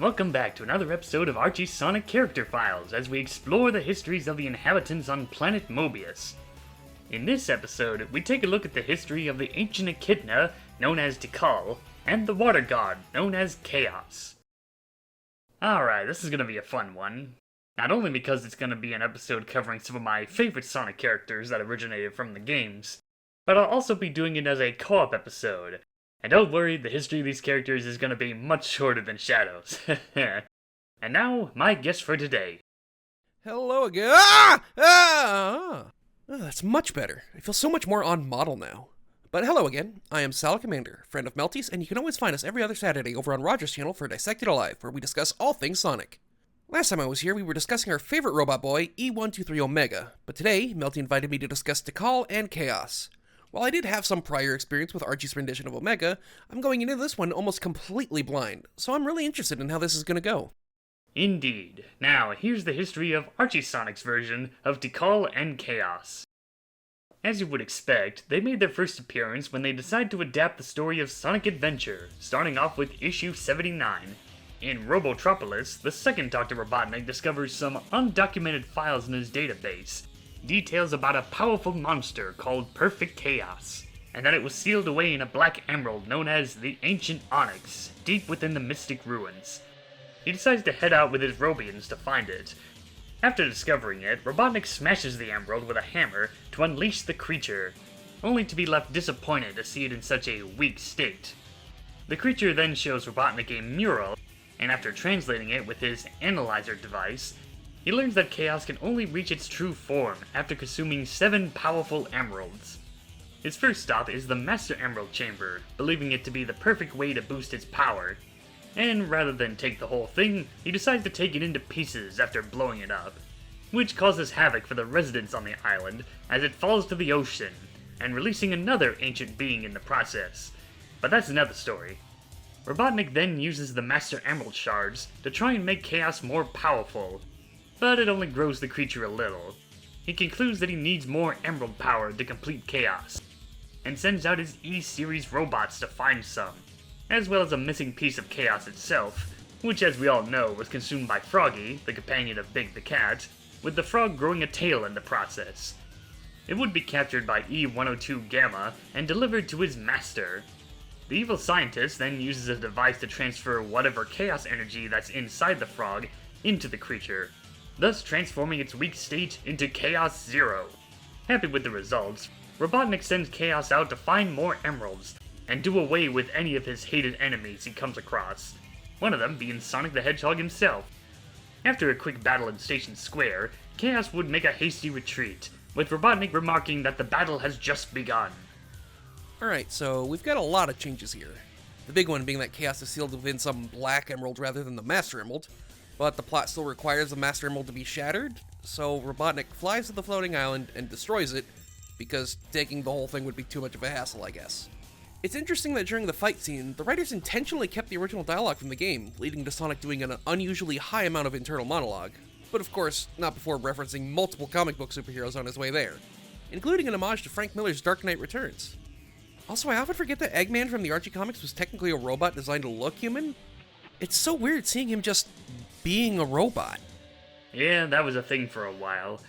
welcome back to another episode of Archie Sonic Character Files as we explore the histories of the inhabitants on planet Mobius. In this episode, we take a look at the history of the ancient echidna, known as Tikal, and the water god, known as Chaos. Alright, this is going to be a fun one. Not only because it's going to be an episode covering some of my favorite Sonic characters that originated from the games, but I'll also be doing it as a co-op episode. And don't worry, the history of these characters is going to be much shorter than Shadow's. And now, my guest for today. Hello again. Oh, that's much better. I feel so much more on model now. But hello again, I am Salacommander, friend of Melty's, and you can always find us every other Saturday over on Roger's channel for Dissected Alive, where we discuss all things Sonic. Last time I was here, we were discussing our favorite robot boy, E123 Omega, but today, Melty invited me to discuss Tikal and Chaos. While I did have some prior experience with Archie's rendition of Omega, I'm going into this one almost completely blind, so I'm really interested in how this is going to go. Indeed. Now, here's the history of Archie Sonic's version of Tikal and Chaos. As you would expect, they made their first appearance when they decided to adapt the story of Sonic Adventure, starting off with issue 79. In Robotropolis, the second Dr. Robotnik discovers some undocumented files in his database, details about a powerful monster called Perfect Chaos, and that it was sealed away in a black emerald known as the Ancient Onyx, deep within the Mystic Ruins. He decides to head out with his Robians to find it. After discovering it, Robotnik smashes the emerald with a hammer to unleash the creature, only to be left disappointed to see it in such a weak state. The creature then shows Robotnik a mural, and after translating it with his analyzer device, he learns that Chaos can only reach its true form after consuming 7 powerful emeralds. His first stop is the Master Emerald Chamber, believing it to be the perfect way to boost its power. And rather than take the whole thing, he decides to take it into pieces after blowing it up, which causes havoc for the residents on the island as it falls to the ocean, and releasing another ancient being in the process. But that's another story. Robotnik then uses the Master Emerald Shards to try and make Chaos more powerful, but it only grows the creature a little. He concludes that he needs more emerald power to complete Chaos, and sends out his E-Series robots to find some, as well as a missing piece of Chaos itself, which as we all know was consumed by Froggy, the companion of Big the Cat, with the frog growing a tail in the process. It would be captured by E-102 Gamma and delivered to his master. The evil scientist then uses a device to transfer whatever Chaos energy that's inside the frog into the creature, thus transforming its weak state into Chaos Zero. Happy with the results, Robotnik sends Chaos out to find more emeralds, and do away with any of his hated enemies he comes across, one of them being Sonic the Hedgehog himself. After a quick battle in Station Square, Chaos would make a hasty retreat, with Robotnik remarking that the battle has just begun. Alright, so we've got a lot of changes here. The big one being that Chaos is sealed within some black emerald rather than the Master Emerald, but the plot still requires the Master Emerald to be shattered, so Robotnik flies to the floating island and destroys it, because taking the whole thing would be too much of a hassle, I guess. It's interesting that during the fight scene, the writers intentionally kept the original dialogue from the game, leading to Sonic doing an unusually high amount of internal monologue, but of course, not before referencing multiple comic book superheroes on his way there, including an homage to Frank Miller's Dark Knight Returns. Also, I often forget that Eggman from the Archie comics was technically a robot designed to look human. It's so weird seeing him just being a robot. Yeah, that was a thing for a while.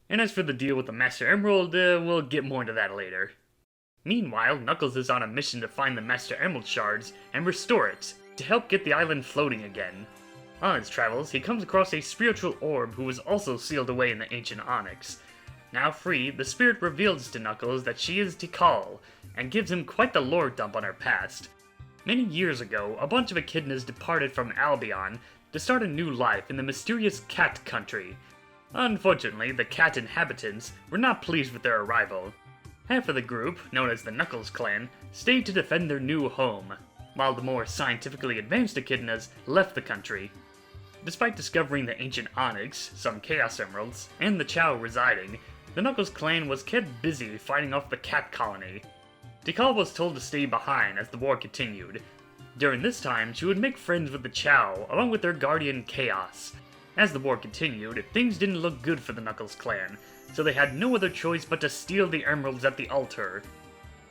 And as for the deal with the Master Emerald, we'll get more into that later. Meanwhile, Knuckles is on a mission to find the Master Emerald Shards and restore it, to help get the island floating again. On his travels, he comes across a spiritual orb who was also sealed away in the Ancient Onyx. Now free, the spirit reveals to Knuckles that she is Tikal, and gives him quite the lore dump on her past. Many years ago, a bunch of echidnas departed from Albion to start a new life in the mysterious Cat Country. Unfortunately, the cat inhabitants were not pleased with their arrival. Half of the group, known as the Knuckles Clan, stayed to defend their new home, while the more scientifically advanced echidnas left the country. Despite discovering the Ancient Onyx, some Chaos Emeralds, and the Chow residing, the Knuckles Clan was kept busy fighting off the cat colony. Tikal was told to stay behind as the war continued. During this time, she would make friends with the Chow, along with their guardian Chaos. As the war continued, things didn't look good for the Knuckles clan, so they had no other choice but to steal the emeralds at the altar.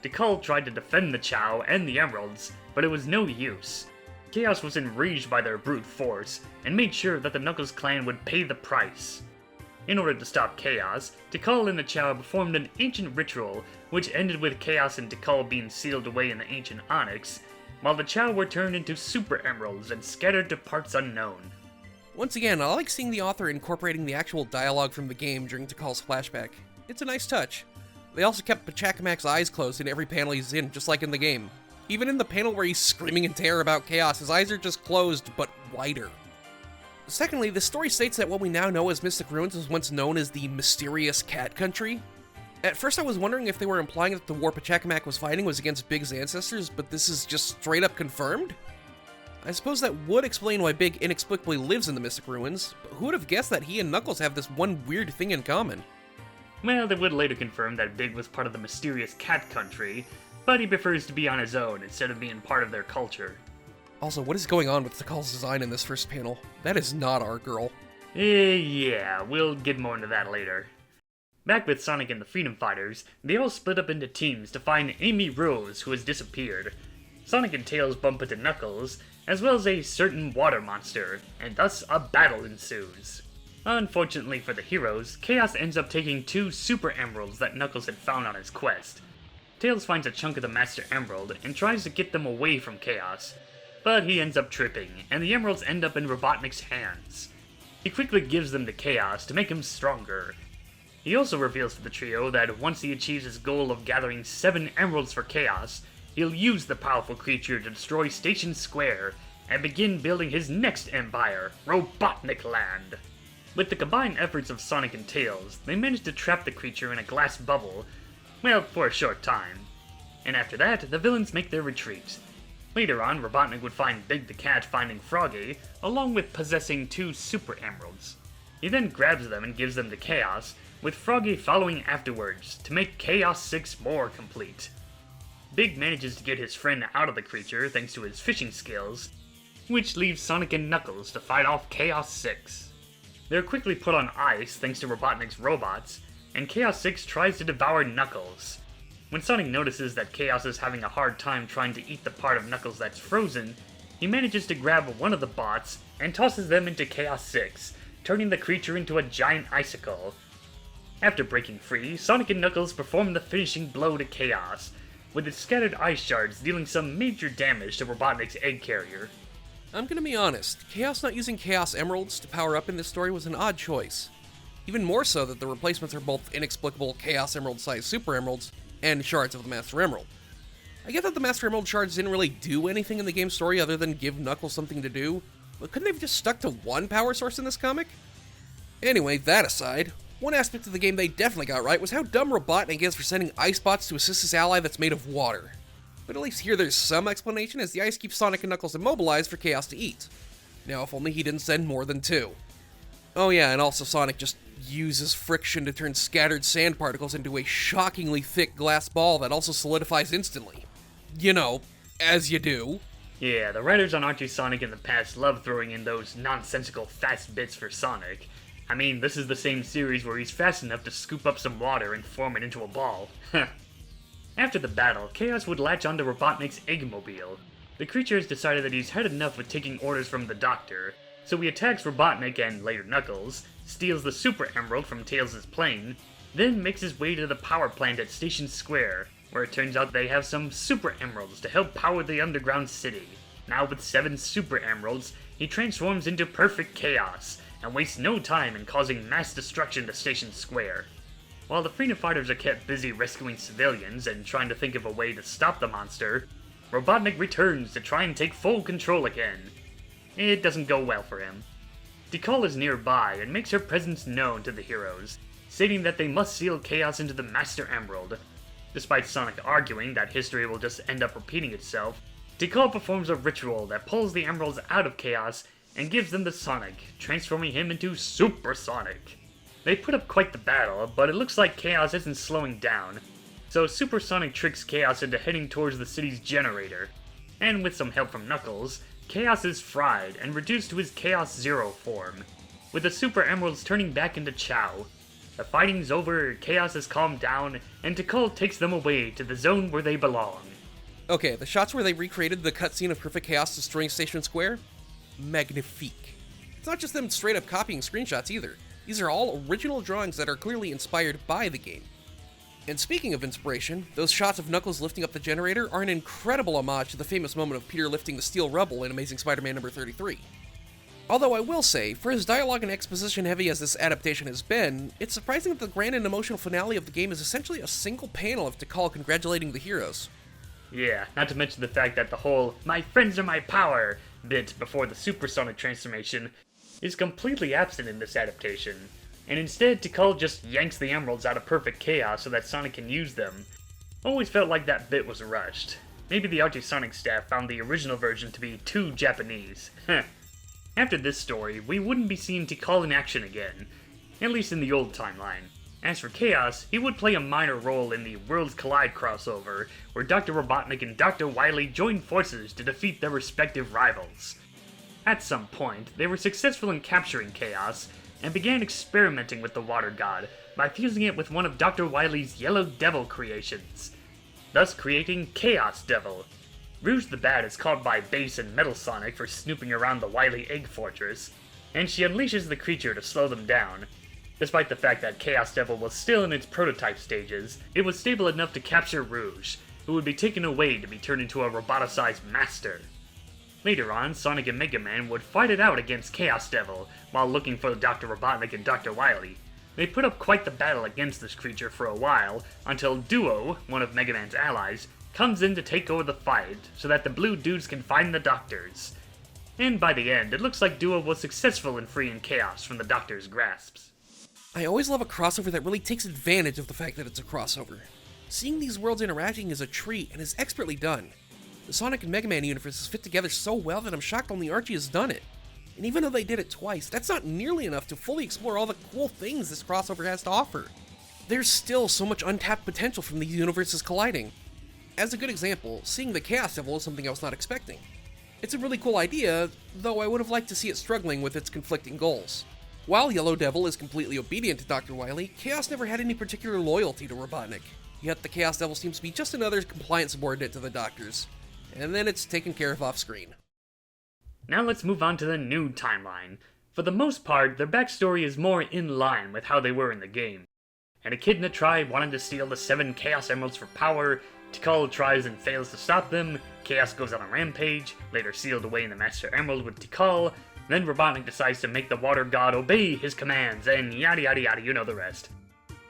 Tikal tried to defend the Chow and the emeralds, but it was no use. Chaos was enraged by their brute force, and made sure that the Knuckles clan would pay the price. In order to stop Chaos, Tikal and the Chow performed an ancient ritual, which ended with Chaos and Tikal being sealed away in the ancient Onyx, while the Chow were turned into Super Emeralds and scattered to parts unknown. Once again, I like seeing the author incorporating the actual dialogue from the game during Tikal's flashback. It's a nice touch. They also kept Pachacamac's eyes closed in every panel he's in, just like in the game. Even in the panel where he's screaming in terror about Chaos, his eyes are just closed, but wider. Secondly, the story states that what we now know as Mystic Ruins was once known as the Mysterious Cat Country. At first I was wondering if they were implying that the war Pachacamac was fighting was against Big's ancestors, but this is just straight up confirmed? I suppose that would explain why Big inexplicably lives in the Mystic Ruins, but who would have guessed that he and Knuckles have this one weird thing in common? Well, they would later confirm that Big was part of the Mysterious Cat Country, but he prefers to be on his own instead of being part of their culture. Also, what is going on with Tikal's design in this first panel? That is not our girl. Yeah, we'll get more into that later. Back with Sonic and the Freedom Fighters, they all split up into teams to find Amy Rose, who has disappeared. Sonic and Tails bump into Knuckles, as well as a certain water monster, and thus a battle ensues. Unfortunately for the heroes, Chaos ends up taking 2 Super Emeralds that Knuckles had found on his quest. Tails finds a chunk of the Master Emerald and tries to get them away from Chaos, but he ends up tripping, and the emeralds end up in Robotnik's hands. He quickly gives them to Chaos to make him stronger. He also reveals to the trio that once he achieves his goal of gathering 7 emeralds for Chaos, he'll use the powerful creature to destroy Station Square and begin building his next empire, Robotnik Land. With the combined efforts of Sonic and Tails, they manage to trap the creature in a glass bubble, well, for a short time. And after that, the villains make their retreat. Later on, Robotnik would find Big the Cat finding Froggy, along with possessing 2 Super Emeralds. He then grabs them and gives them to Chaos, with Froggy following afterwards to make Chaos 6 more complete. Big manages to get his friend out of the creature thanks to his fishing skills, which leaves Sonic and Knuckles to fight off Chaos 6. They're quickly put on ice thanks to Robotnik's robots, and Chaos 6 tries to devour Knuckles. When Sonic notices that Chaos is having a hard time trying to eat the part of Knuckles that's frozen, he manages to grab one of the bots and tosses them into Chaos 6, turning the creature into a giant icicle. After breaking free, Sonic and Knuckles perform the finishing blow to Chaos, with its scattered ice shards dealing some major damage to Robotnik's egg carrier. I'm gonna be honest, Chaos not using Chaos Emeralds to power up in this story was an odd choice. Even more so that the replacements are both inexplicable Chaos Emerald-sized Super Emeralds and shards of the Master Emerald. I get that the Master Emerald shards didn't really do anything in the game story other than give Knuckles something to do, but couldn't they have just stuck to one power source in this comic? Anyway, that aside, one aspect of the game they definitely got right was how dumb Robotnik is for sending ice bots to assist his ally that's made of water. But at least here there's some explanation, as the ice keeps Sonic and Knuckles immobilized for Chaos to eat. Now if only he didn't send more than 2. Oh yeah, and also Sonic just uses friction to turn scattered sand particles into a shockingly thick glass ball that also solidifies instantly. You know, as you do. Yeah, the writers on Archie Sonic in the past love throwing in those nonsensical fast bits for Sonic. I mean, this is the same series where he's fast enough to scoop up some water and form it into a ball. After the battle, Chaos would latch onto Robotnik's Eggmobile. The creature has decided that he's had enough with taking orders from the Doctor, so he attacks Robotnik and later Knuckles, steals the Super Emerald from Tails' plane, then makes his way to the power plant at Station Square, where it turns out they have some Super Emeralds to help power the underground city. Now with 7 Super Emeralds, he transforms into perfect chaos, and wastes no time in causing mass destruction to Station Square. While the Freedom Fighters are kept busy rescuing civilians and trying to think of a way to stop the monster, Robotnik returns to try and take full control again. It doesn't go well for him. Tikal is nearby and makes her presence known to the heroes, stating that they must seal Chaos into the Master Emerald. Despite Sonic arguing that history will just end up repeating itself, Tikal performs a ritual that pulls the emeralds out of Chaos and gives them to Sonic, transforming him into Super Sonic. They put up quite the battle, but it looks like Chaos isn't slowing down, so Super Sonic tricks Chaos into heading towards the city's generator, and with some help from Knuckles, Chaos is fried and reduced to his Chaos Zero form, with the Super Emeralds turning back into Chow. The fighting's over, Chaos has calmed down, and Tikal takes them away to the zone where they belong. Okay, the shots where they recreated the cutscene of Perfect Chaos destroying Station Square? Magnifique. It's not just them straight up copying screenshots either. These are all original drawings that are clearly inspired by the game. And speaking of inspiration, those shots of Knuckles lifting up the generator are an incredible homage to the famous moment of Peter lifting the steel rubble in Amazing Spider-Man number 33. Although I will say, for as dialogue and exposition heavy as this adaptation has been, it's surprising that the grand and emotional finale of the game is essentially a single panel of Tikal congratulating the heroes. Yeah, not to mention the fact that the whole "my friends are my power" bit before the supersonic transformation is completely absent in this adaptation, and instead Tikal just yanks the emeralds out of Perfect Chaos so that Sonic can use them. Always felt like that bit was rushed. Maybe the Archie Sonic staff found the original version to be too Japanese. After this story, we wouldn't be seeing Tikal in action again, at least in the old timeline. As for Chaos, he would play a minor role in the Worlds Collide crossover, where Dr. Robotnik and Dr. Wily joined forces to defeat their respective rivals. At some point, they were successful in capturing Chaos, and began experimenting with the Water God by fusing it with one of Dr. Wily's Yellow Devil creations, thus creating Chaos Devil. Rouge the Bat is caught by Bass and Metal Sonic for snooping around the Wily Egg Fortress, and she unleashes the creature to slow them down. Despite the fact that Chaos Devil was still in its prototype stages, it was stable enough to capture Rouge, who would be taken away to be turned into a roboticized master. Later on, Sonic and Mega Man would fight it out against Chaos Devil while looking for Dr. Robotnik and Dr. Wily. They put up quite the battle against this creature for a while, until Duo, one of Mega Man's allies, comes in to take over the fight so that the blue dudes can find the doctors. And by the end, it looks like Duo was successful in freeing Chaos from the doctor's grasps. I always love a crossover that really takes advantage of the fact that it's a crossover. Seeing these worlds interacting is a treat and is expertly done. The Sonic and Mega Man universes fit together so well that I'm shocked only Archie has done it. And even though they did it twice, that's not nearly enough to fully explore all the cool things this crossover has to offer. There's still so much untapped potential from these universes colliding. As a good example, seeing the Chaos Devil is something I was not expecting. It's a really cool idea, though I would have liked to see it struggling with its conflicting goals. While Yellow Devil is completely obedient to Dr. Wily, Chaos never had any particular loyalty to Robotnik. Yet the Chaos Devil seems to be just another compliant subordinate to the Doctors. And then it's taken care of off-screen. Now let's move on to the new timeline. For the most part, their backstory is more in line with how they were in the game. An Echidna tribe wanted to steal the 7 Chaos Emeralds for power. Tikal tries and fails to stop them. Chaos goes on a rampage, later sealed away in the Master Emerald with Tikal. Then Robotnik decides to make the Water God obey his commands, and yada yada yada, you know the rest.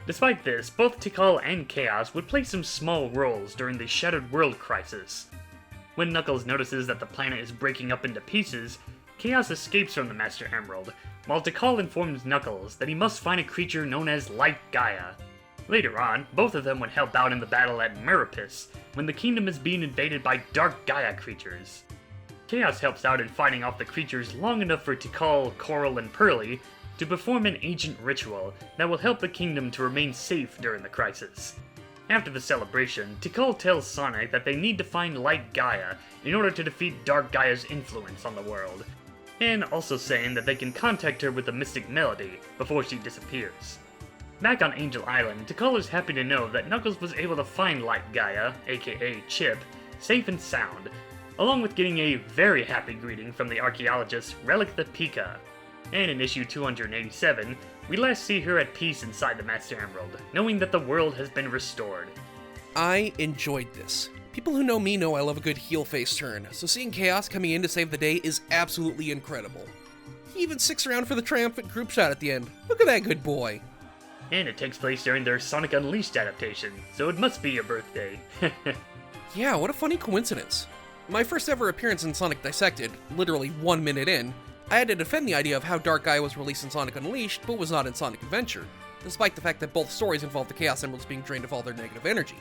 Despite this, both Tikal and Chaos would play some small roles during the Shattered World crisis. When Knuckles notices that the planet is breaking up into pieces, Chaos escapes from the Master Emerald, while Tikal informs Knuckles that he must find a creature known as Light Gaia. Later on, both of them would help out in the battle at Meripus, when the kingdom is being invaded by Dark Gaia creatures. Chaos helps out in fighting off the creatures long enough for Tikal, Coral, and Pearly to perform an ancient ritual that will help the kingdom to remain safe during the crisis. After the celebration, Tikal tells Sonic that they need to find Light Gaia in order to defeat Dark Gaia's influence on the world, and also saying that they can contact her with the Mystic Melody before she disappears. Back on Angel Island, Tikal is happy to know that Knuckles was able to find Light Gaia, aka Chip, safe and sound, along with getting a very happy greeting from the archaeologist Relic the Pika. And in issue 287, we last see her at peace inside the Master Emerald, knowing that the world has been restored. I enjoyed this. People who know me know I love a good heel face turn, so seeing Chaos coming in to save the day is absolutely incredible. He even sticks around for the triumphant group shot at the end. Look at that good boy. And it takes place during their Sonic Unleashed adaptation, so it must be your birthday. Yeah, what a funny coincidence. My first ever appearance in Sonic Dissected, literally 1 minute in, I had to defend the idea of how Dark Gaia was released in Sonic Unleashed, but was not in Sonic Adventure, despite the fact that both stories involve the Chaos Emeralds being drained of all their negative energy.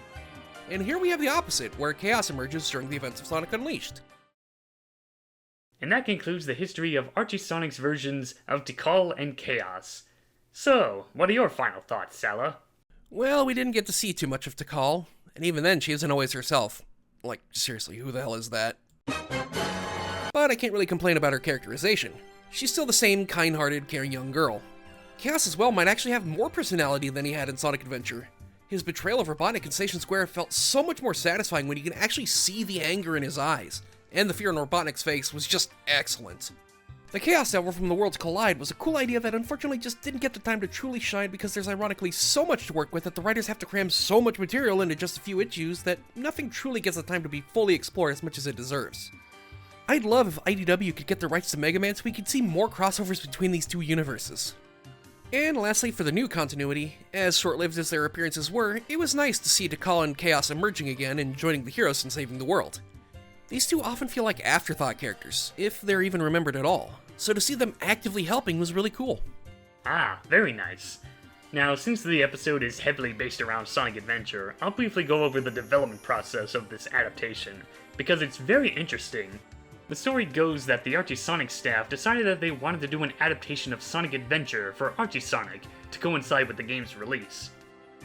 And here we have the opposite, where Chaos emerges during the events of Sonic Unleashed. And that concludes the history of Archie Sonic's versions of Tikal and Chaos. So, what are your final thoughts, Sala? Well, we didn't get to see too much of Tikal, and even then she isn't always herself. Like, seriously, who the hell is that? But I can't really complain about her characterization. She's still the same kind-hearted, caring young girl. Chaos as well might actually have more personality than he had in Sonic Adventure. His betrayal of Robotnik in Station Square felt so much more satisfying when you can actually see the anger in his eyes, and the fear on Robotnik's face was just excellent. The Chaos Emerald from the Worlds Collide was a cool idea that unfortunately just didn't get the time to truly shine because there's ironically so much to work with that the writers have to cram so much material into just a few issues that nothing truly gets the time to be fully explored as much as it deserves. I'd love if IDW could get the rights to Mega Man so we could see more crossovers between these two universes. And lastly, for the new continuity, as short-lived as their appearances were, it was nice to see Tikal and Chaos emerging again and joining the heroes in saving the world. These two often feel like afterthought characters, if they're even remembered at all, so to see them actively helping was really cool. Ah, very nice. Now, since the episode is heavily based around Sonic Adventure, I'll briefly go over the development process of this adaptation, because it's very interesting. The story goes that the Archie Sonic staff decided that they wanted to do an adaptation of Sonic Adventure for Archie Sonic to coincide with the game's release.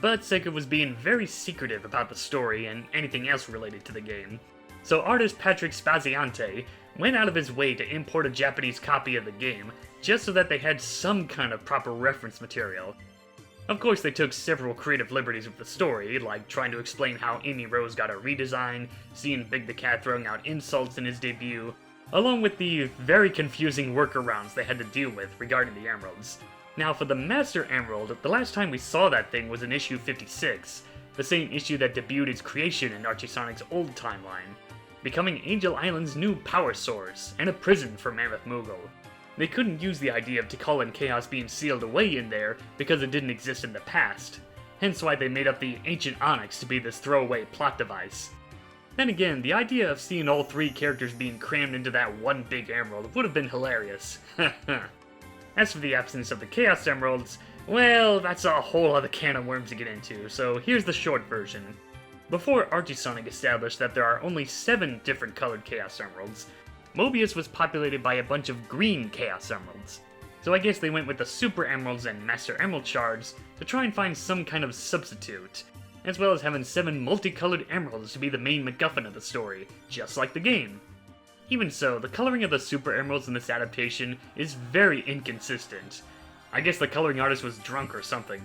But Sega was being very secretive about the story and anything else related to the game. So artist Patrick Spaziante went out of his way to import a Japanese copy of the game, just so that they had some kind of proper reference material. Of course, they took several creative liberties with the story, like trying to explain how Amy Rose got a redesign, seeing Big the Cat throwing out insults in his debut, along with the very confusing workarounds they had to deal with regarding the emeralds. Now, for the Master Emerald, the last time we saw that thing was in issue 56, the same issue that debuted its creation in Archie Sonic's old timeline, becoming Angel Island's new power source, and a prison for Mammoth Moogle. They couldn't use the idea of Tikal and Chaos being sealed away in there because it didn't exist in the past, hence why they made up the Ancient Onyx to be this throwaway plot device. Then again, the idea of seeing all three characters being crammed into that one big emerald would have been hilarious. As for the absence of the Chaos Emeralds, well, that's a whole other can of worms to get into, so here's the short version. Before Archie Sonic established that there are only 7 different colored Chaos Emeralds, Mobius was populated by a bunch of green Chaos Emeralds. So I guess they went with the Super Emeralds and Master Emerald shards to try and find some kind of substitute, as well as having 7 multicolored emeralds to be the main MacGuffin of the story, just like the game. Even so, the coloring of the Super Emeralds in this adaptation is very inconsistent. I guess the coloring artist was drunk or something.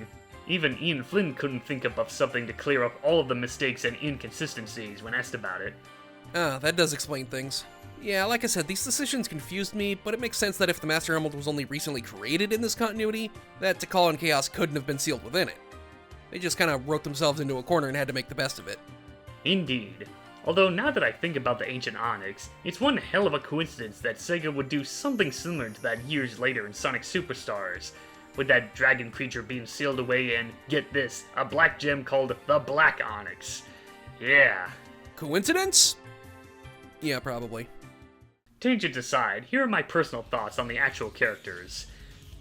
Even Ian Flynn couldn't think up of something to clear up all of the mistakes and inconsistencies when asked about it. Ah, that does explain things. Yeah, like I said, these decisions confused me, but it makes sense that if the Master Emerald was only recently created in this continuity, that Tikal and Chaos couldn't have been sealed within it. They just kind of wrote themselves into a corner and had to make the best of it. Indeed. Although now that I think about the Ancient Onyx, it's one hell of a coincidence that Sega would do something similar to that years later in Sonic Superstars, with that dragon creature being sealed away in, get this, a black gem called the Black Onyx. Yeah. Coincidence? Yeah, probably. Tangent aside, here are my personal thoughts on the actual characters.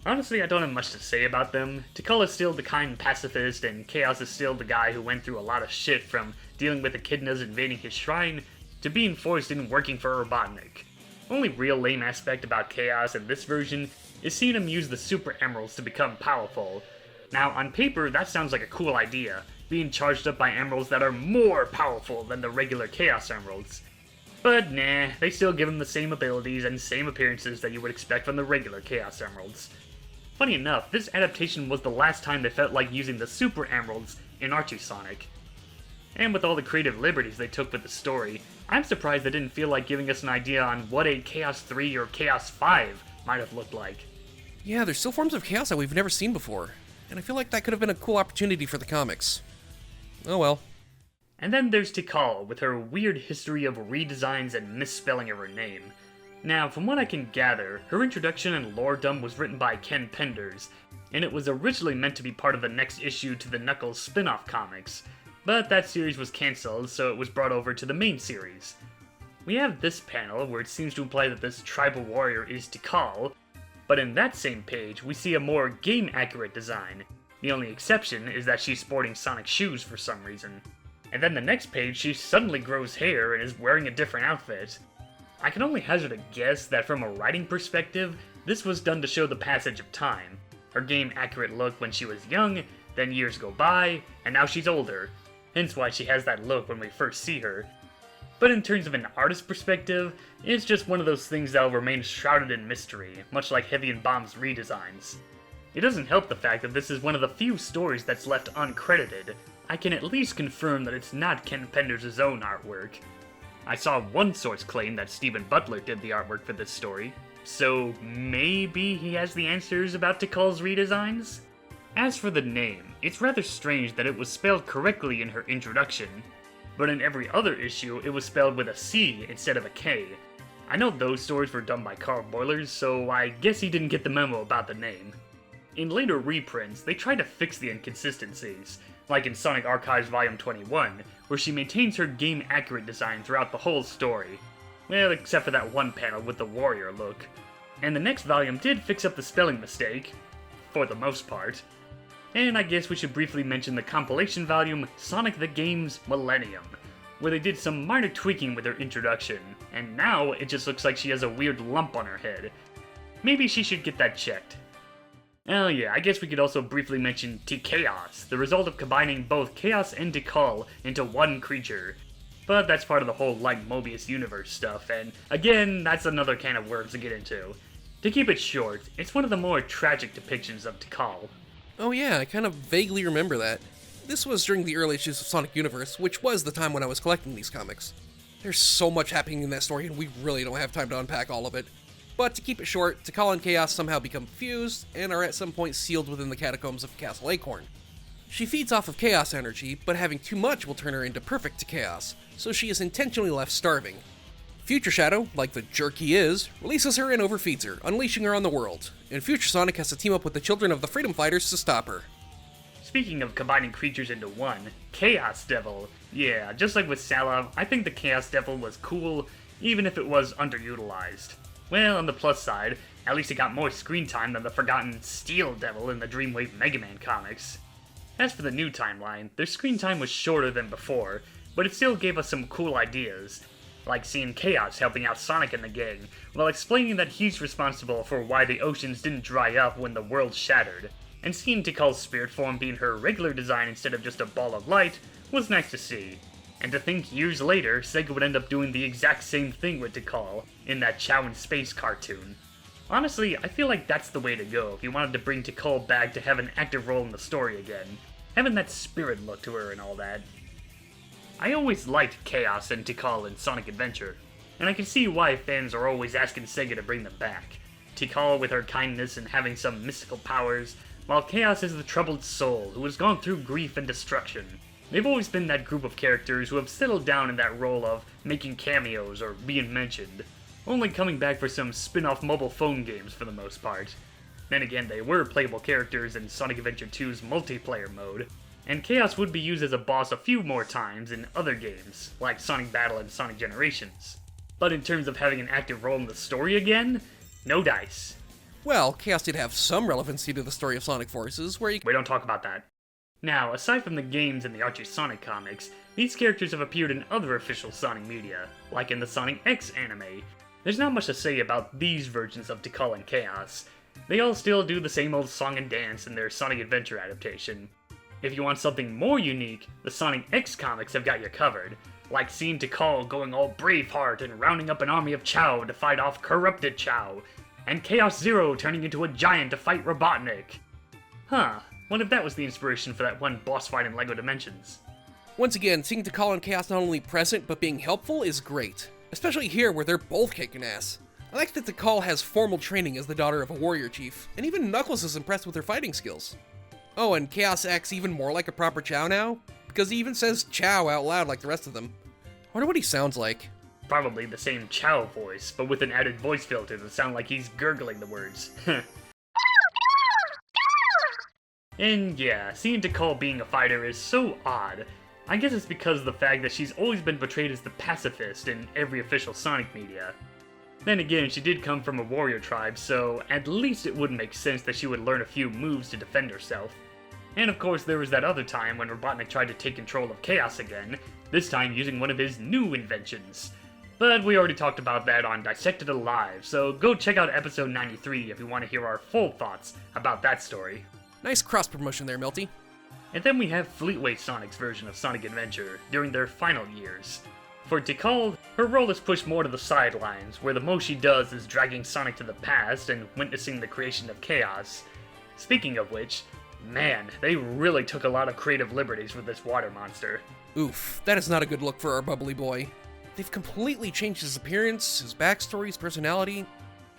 Honestly, I don't have much to say about them. Tikal is still the kind pacifist, and Chaos is still the guy who went through a lot of shit from dealing with echidnas invading his shrine to being forced in working for Robotnik. Only real lame aspect about Chaos in this version is seeing him use the Super Emeralds to become powerful. Now, on paper, that sounds like a cool idea, being charged up by emeralds that are more powerful than the regular Chaos Emeralds. But nah, they still give him the same abilities and same appearances that you would expect from the regular Chaos Emeralds. Funny enough, this adaptation was the last time they felt like using the Super Emeralds in Archie Sonic. And with all the creative liberties they took with the story, I'm surprised they didn't feel like giving us an idea on what a Chaos 3 or Chaos 5 might have looked like. Yeah, there's still forms of Chaos that we've never seen before, and I feel like that could have been a cool opportunity for the comics. Oh well. And then there's Tikal, with her weird history of redesigns and misspelling of her name. Now, from what I can gather, her introduction and lore dump was written by Ken Penders, and it was originally meant to be part of the next issue to the Knuckles spin-off comics, but that series was cancelled, so it was brought over to the main series. We have this panel, where it seems to imply that this tribal warrior is Tikal, but in that same page, we see a more game-accurate design. The only exception is that she's sporting Sonic shoes for some reason. And then the next page, she suddenly grows hair and is wearing a different outfit. I can only hazard a guess that from a writing perspective, this was done to show the passage of time. Her game-accurate look when she was young, then years go by, and now she's older, hence why she has that look when we first see her. But in terms of an artist perspective, it's just one of those things that will remain shrouded in mystery, much like Heavy and Bomb's redesigns. It doesn't help the fact that this is one of the few stories that's left uncredited. I can at least confirm that it's not Ken Penders' own artwork. I saw one source claim that Stephen Butler did the artwork for this story, so maybe he has the answers about Tikal's redesigns? As for the name, it's rather strange that it was spelled correctly in her introduction, but in every other issue it was spelled with a C instead of a K. I know those stories were done by Carl Boilers, so I guess he didn't get the memo about the name. In later reprints, they tried to fix the inconsistencies, like in Sonic Archives Volume 21, where she maintains her game-accurate design throughout the whole story. Well, except for that one panel with the warrior look. And the next volume did fix up the spelling mistake, for the most part. And I guess we should briefly mention the compilation volume, Sonic the Game's Millennium, where they did some minor tweaking with her introduction, and now it just looks like she has a weird lump on her head. Maybe she should get that checked. Oh yeah, I guess we could also briefly mention T-Chaos, the result of combining both Chaos and Tikal into one creature. But that's part of the whole like Mobius universe stuff, and again, that's another can of worms to get into. To keep it short, it's one of the more tragic depictions of Tikal. Oh yeah, I kind of vaguely remember that. This was during the early issues of Sonic Universe, which was the time when I was collecting these comics. There's so much happening in that story, and we really don't have time to unpack all of it. But to keep it short, Tikal and Chaos somehow become fused, and are at some point sealed within the catacombs of Castle Acorn. She feeds off of Chaos energy, but having too much will turn her into perfect Chaos, so she is intentionally left starving. Future Shadow, like the jerk he is, releases her and overfeeds her, unleashing her on the world, and Future Sonic has to team up with the children of the Freedom Fighters to stop her. Speaking of combining creatures into one, Chaos Devil. Yeah, just like with Sala, I think the Chaos Devil was cool, even if it was underutilized. Well, on the plus side, at least it got more screen time than the forgotten Steel Devil in the Dreamwave Mega Man comics. As for the new timeline, their screen time was shorter than before, but it still gave us some cool ideas, like seeing Chaos helping out Sonic and the gang, while explaining that he's responsible for why the oceans didn't dry up when the world shattered, and seeing Tikal's spirit form being her regular design instead of just a ball of light was nice to see. And to think years later, Sega would end up doing the exact same thing with Tikal in that Chow in Space cartoon. Honestly, I feel like that's the way to go if you wanted to bring Tikal back to have an active role in the story again, having that spirit look to her and all that. I always liked Chaos and Tikal in Sonic Adventure, and I can see why fans are always asking Sega to bring them back. Tikal with her kindness and having some mystical powers, while Chaos is the troubled soul who has gone through grief and destruction. They've always been that group of characters who have settled down in that role of making cameos or being mentioned, only coming back for some spin-off mobile phone games for the most part. Then again, they were playable characters in Sonic Adventure 2's multiplayer mode, and Chaos would be used as a boss a few more times in other games, like Sonic Battle and Sonic Generations. But in terms of having an active role in the story again, no dice. Well, Chaos did have some relevancy to the story of Sonic Forces, where you... We don't talk about that. Now, aside from the games and the Archie Sonic comics, these characters have appeared in other official Sonic media, like in the Sonic X anime. There's not much to say about these versions of Tikal and Chaos. They all still do the same old song and dance in their Sonic Adventure adaptation. If you want something more unique, the Sonic X comics have got you covered, like seeing Tikal going all Braveheart and rounding up an army of Chow to fight off corrupted Chow, and Chaos Zero turning into a giant to fight Robotnik. Huh. What if that was the inspiration for that one boss fight in LEGO Dimensions? Once again, seeing Tikal and Chaos not only present, but being helpful is great. Especially here, where they're both kicking ass. I like that Tikal has formal training as the daughter of a warrior chief, and even Knuckles is impressed with her fighting skills. Oh, and Chaos acts even more like a proper Chow now, because he even says Chow out loud like the rest of them. I wonder what he sounds like. Probably the same Chow voice, but with an added voice filter that sound like he's gurgling the words. And yeah, seeing Tikal being a fighter is so odd. I guess it's because of the fact that she's always been portrayed as the pacifist in every official Sonic media. Then again, she did come from a warrior tribe, so at least it would make sense that she would learn a few moves to defend herself. And of course there was that other time when Robotnik tried to take control of Chaos again, this time using one of his new inventions. But we already talked about that on Dissected Alive, so go check out episode 93 if you want to hear our full thoughts about that story. Nice cross-promotion there, Milty. And then we have Fleetway Sonic's version of Sonic Adventure during their final years. For Tikal, her role is pushed more to the sidelines, where the most she does is dragging Sonic to the past and witnessing the creation of Chaos. Speaking of which, Man, they really took a lot of creative liberties with this water monster. Oof, that is not a good look for our bubbly boy. They've completely changed his appearance, his backstory, his personality.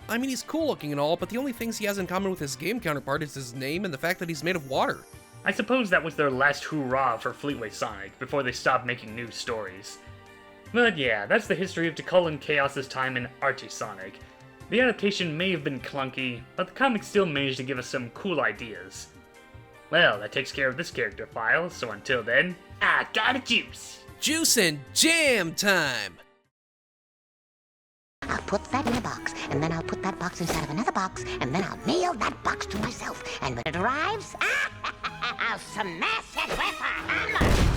I mean, he's cool looking and all, but the only things he has in common with his game counterpart is his name and the fact that he's made of water. I suppose that was their last hurrah for Fleetway Sonic before they stopped making new stories. But yeah, that's the history of Tikal and Chaos's time in Archie Sonic. The adaptation may have been clunky, but the comic still managed to give us some cool ideas. Well, that takes care of this character file, so until then, I gotta juice! Juice and jam time! I'll put that in a box, and then I'll put that box inside of another box, and then I'll mail that box to myself. And when it arrives, I'll smash it with a hammer!